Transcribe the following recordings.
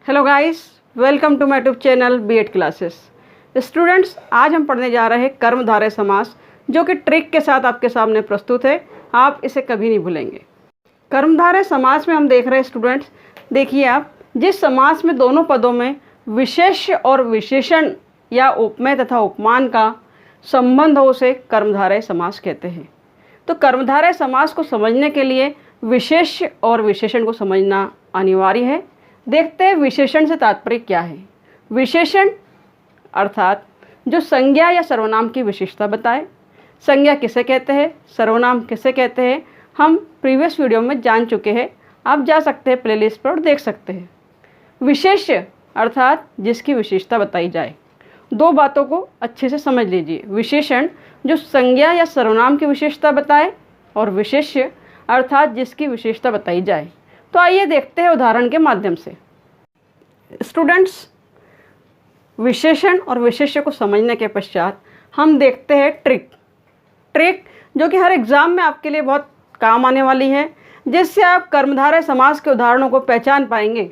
Hello guys, welcome to my YouTube channel B.Ed classes. Students, आज हम पढ़ने जा रहे हैं कर्मधारय समास, जो कि ट्रिक के साथ आपके सामने प्रस्तुत है। आप इसे कभी नहीं भूलेंगे। कर्मधारय समास में हम देख रहे हैं स्टूडेंट्स, देखिए आप, जिस समास में दोनों पदों में विशेष्य और विशेषण या उपमेय तथा उपमान का संबंध हो उसे कर्मधारय समास कहते हैं। तो कर्मधारय समास को समझने के लिए विशेष्य और विशेषण को समझना अनिवार्य है। देखते हैं विशेषण से तात्पर्य क्या है। विशेषण अर्थात जो संज्ञा या सर्वनाम की विशेषता बताए। संज्ञा किसे कहते हैं, सर्वनाम किसे कहते हैं, हम प्रीवियस वीडियो में जान चुके हैं। आप जा सकते हैं प्लेलिस्ट पर और देख सकते हैं। विशेष्य अर्थात जिसकी विशेषता बताई जाए। दो बातों को अच्छे से समझ लीजिए। विशेषण जो संज्ञा या सर्वनाम की विशेषता बताए, और विशेष्य अर्थात जिसकी विशेषता बताई जाए। तो आइए देखते हैं उदाहरण के माध्यम से। स्टूडेंट्स, विशेषण और विशेष्य को समझने के पश्चात हम देखते हैं ट्रिक जो कि हर एग्ज़ाम में आपके लिए बहुत काम आने वाली है, जिससे आप कर्मधारय समास के उदाहरणों को पहचान पाएंगे।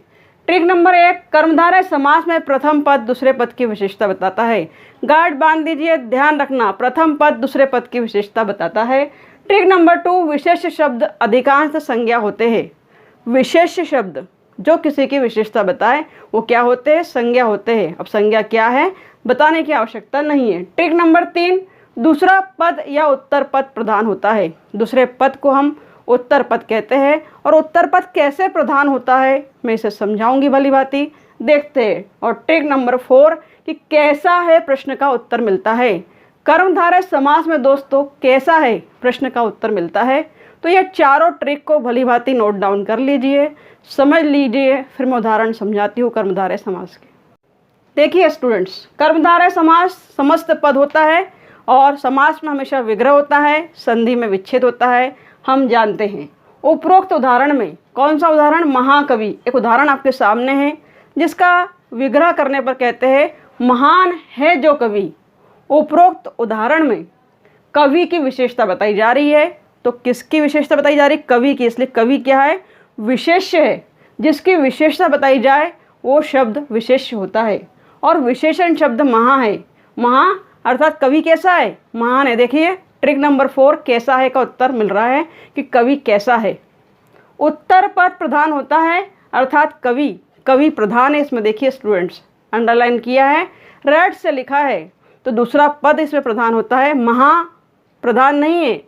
ट्रिक नंबर 1, कर्मधारय समास में प्रथम पद दूसरे पद की विशेषता बताता है। गार्ड बांध दीजिए, ध्यान रखना, प्रथम पद दूसरे पद की विशेषता बताता है। ट्रिक नंबर 2, विशेष शब्द अधिकांश संज्ञा होते हैं। विशेष शब्द जो किसी की विशेषता बताए वो क्या होते हैं, संज्ञा होते हैं। अब संज्ञा क्या है बताने की आवश्यकता नहीं है। ट्रिक नंबर 3, दूसरा पद या उत्तर पद प्रधान होता है। दूसरे पद को हम उत्तर पद कहते हैं, और उत्तर पद कैसे प्रधान होता है मैं इसे समझाऊंगी भली भांति, देखते हैं। और ट्रिक नंबर 4 कि कैसा है प्रश्न का उत्तर मिलता है। कर्मधारय समास में दोस्तों कैसा है प्रश्न का उत्तर मिलता है। तो ये चारों ट्रिक को भली भांति नोट डाउन कर लीजिए, समझ लीजिए, फिर मैं उदाहरण समझाती हूँ कर्मधारय समास के। देखिए स्टूडेंट्स, कर्मधारय समास समस्त पद होता है, और समास में हमेशा विग्रह होता है, संधि में विच्छेद होता है, हम जानते हैं। उपरोक्त उदाहरण में कौन सा उदाहरण, महाकवि, एक उदाहरण आपके सामने है जिसका विग्रह करने पर कहते हैं महान है जो कवि। उपरोक्त उदाहरण में कवि की विशेषता बताई जा रही है। तो किसकी विशेषता बताई जा रही है, कवि की। इसलिए कवि क्या है, विशेष्य है। जिसकी विशेषता बताई जाए वो शब्द विशेष्य होता है। और विशेषण शब्द महा है। महा अर्थात कवि कैसा है, महान है। देखिए ट्रिक नंबर 4 कैसा है का उत्तर मिल रहा है कि कवि कैसा है। उत्तर पद प्रधान होता है, अर्थात कवि प्रधान है। इसमें देखिए स्टूडेंट्स, अंडरलाइन किया है, रेड से लिखा है। तो दूसरा पद इसमें प्रधान होता है। महा प्रधान नहीं है,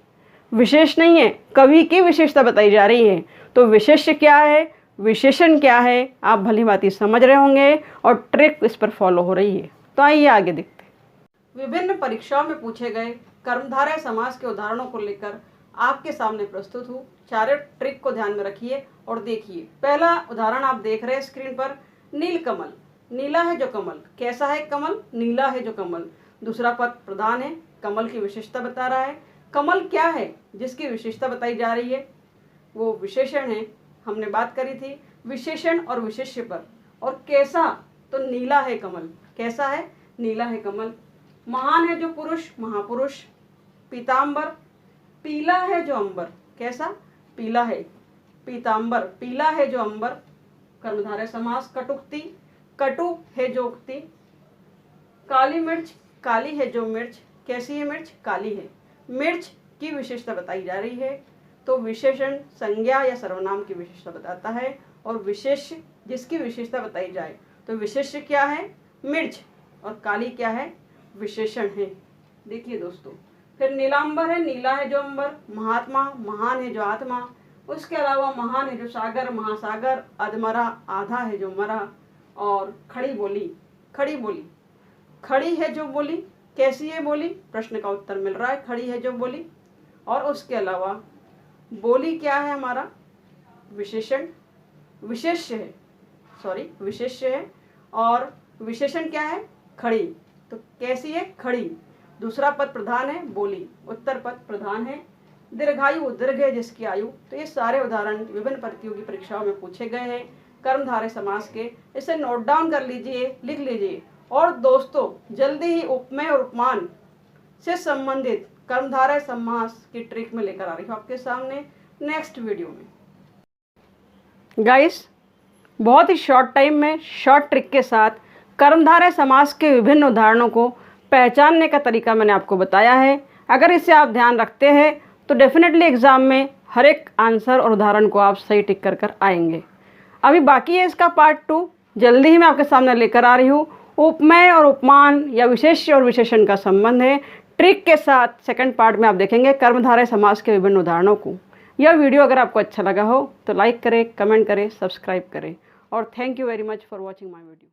विशेष नहीं है, कवि की विशेषता बताई जा रही है। तो विशेष्य क्या है, विशेषण क्या है, आप भली भांति समझ रहे होंगे, और ट्रिक इस पर फॉलो हो रही है। तो आइए आगे देखते हैं। विभिन्न परीक्षाओं में पूछे गए कर्मधारय समास के उदाहरणों को लेकर आपके सामने प्रस्तुत हूँ। चारों ट्रिक को ध्यान में रखिए और देखिए। पहला उदाहरण आप देख रहे हैं स्क्रीन पर, नीलकमल। नीला है जो कमल, कैसा है कमल, नीला है जो कमल। दूसरा पद प्रधान है, कमल की विशेषता बता रहा है। कमल क्या है जिसकी विशेषता बताई जा रही है, वो विशेषण है। हमने बात करी थी विशेषण और विशेष्य पर। और कैसा, तो नीला है कमल, कैसा है, नीला है कमल। महान है जो पुरुष, महापुरुष। पीतांबर, पीला है जो अंबर, कैसा, पीला है, पीतांबर, पीला है जो अंबर। कर्मधारय समास। कटुक्ति, कटु है जो उक्ति। काली मिर्च, काली है जो मिर्च, कैसी है मिर्च, काली है। मिर्च की विशेषता बताई जा रही है। तो विशेषण संज्ञा या सर्वनाम की विशेषता बताता है, और विशेष जिसकी विशेषता बताई जाए। तो विशेष्य क्या है, मिर्च, और काली क्या है, विशेषण है। देखिए दोस्तों, फिर नीलांबर है, नीला है जो अंबर। महात्मा, महान है जो आत्मा। उसके अलावा महान है जो सागर, महासागर। अधमरा, आधा है जो मरा। और खड़ी बोली, खड़ी बोली, खड़ी है जो बोली, कैसी है बोली, प्रश्न का उत्तर मिल रहा है, खड़ी है जो बोली। और उसके अलावा बोली क्या है हमारा, विशेषण, विशेष्य है, सॉरी विशेष्य है। और विशेषण क्या है, खड़ी। तो कैसी है, खड़ी। दूसरा पद प्रधान है, बोली। उत्तर पद प्रधान है। दीर्घायु, दीर्घ है जिसकी आयु। तो ये सारे उदाहरण विभिन्न प्रतियोगी परीक्षाओं में पूछे गए हैं कर्मधारय समास के। इसे नोट डाउन कर लीजिए, लिख लीजिए। और दोस्तों जल्दी ही उपमेय और उपमान से संबंधित कर्मधारय समास की ट्रिक में लेकर आ रही हूँ आपके सामने नेक्स्ट वीडियो में। गाइस, बहुत ही शॉर्ट टाइम में शॉर्ट ट्रिक के साथ कर्मधारय समास के विभिन्न उदाहरणों को पहचानने का तरीका मैंने आपको बताया है। अगर इसे आप ध्यान रखते हैं तो डेफिनेटली एग्ज़ाम में हर एक आंसर और उदाहरण को आप सही टिक कर आएंगे। अभी बाकी है इसका पार्ट 2, जल्दी ही मैं आपके सामने लेकर आ रही हूँ। उपमेय और उपमान या विशेष्य और विशेषण का संबंध है, ट्रिक के साथ सेकंड पार्ट में आप देखेंगे कर्मधारय समास के विभिन्न उदाहरणों को। यह वीडियो अगर आपको अच्छा लगा हो तो लाइक करें, कमेंट करें, सब्सक्राइब करें और thank you very much for watching my video.